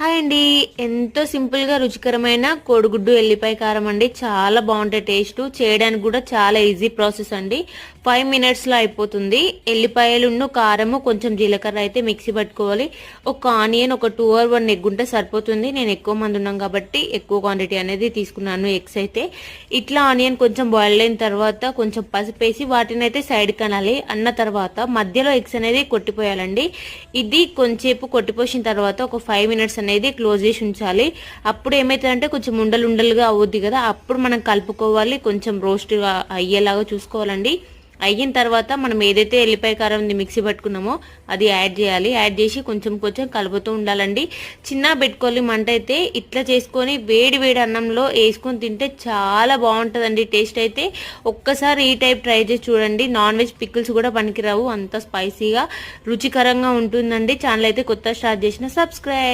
Hi అండి. ఎంతో సింపుల్గా రుచికరమైన కోడిగుడ్డు ఎల్లిపాయ కారం అండి. చాలా బాగుంటాయి. టేస్ట్ చేయడానికి కూడా చాలా ఈజీ ప్రాసెస్ అండి. 5 మినిట్స్లో అయిపోతుంది. ఎల్లిపాయలు కారము కొంచెం జీలకర్ర అయితే మిక్సీ పట్టుకోవాలి. ఒక ఆనియన్, ఒక 2 or 1 ఎగ్ ఉంటే సరిపోతుంది. నేను ఎక్కువ మంది ఉన్నాం కాబట్టి ఎక్కువ క్వాంటిటీ అనేది తీసుకున్నాను. ఎగ్స్ అయితే ఇట్లా ఆనియన్ కొంచెం బాయిల్ అయిన తర్వాత కొంచెం పసుపు వేసి వాటిని అయితే సైడ్ కనాలి. అన్న తర్వాత మధ్యలో ఎగ్స్ అనేది కొట్టిపోయాలండి. ఇది కొంచెంసేపు కొట్టిపోసిన తర్వాత ఒక 5 మినిట్స్ అనేది క్లోజ్ చేసి ఉంచాలి. అప్పుడు ఏమవుతుందంటే కొంచెం ఉండలుగా అవుద్ది కదా, అప్పుడు మనం కలుపుకోవాలి. కొంచెం రోస్ట్ అయ్యేలాగా చూసుకోవాలండి. అయిన తర్వాత మనం ఏదైతే ఎల్లిపాయ కారం మిక్సీ పట్టుకున్నామో అది యాడ్ చేయాలి. యాడ్ చేసి కొంచెం కొంచెం కలుపుతూ ఉండాలండి. చిన్న పెట్టుకోవాలి మంట అయితే. ఇట్లా చేసుకొని వేడి వేడి అన్నంలో వేసుకొని తింటే చాలా బాగుంటుందండి. టేస్ట్ అయితే ఒక్కసారి ఈ టైప్ ట్రై చేసి చూడండి. నాన్ వెజ్ పికిల్స్ కూడా పనికిరావు, అంత స్పైసీగా రుచికరంగా ఉంటుందండి. ఛానల్ అయితే కొత్త స్టార్ట్ చేసిన సబ్స్క్రైబ్.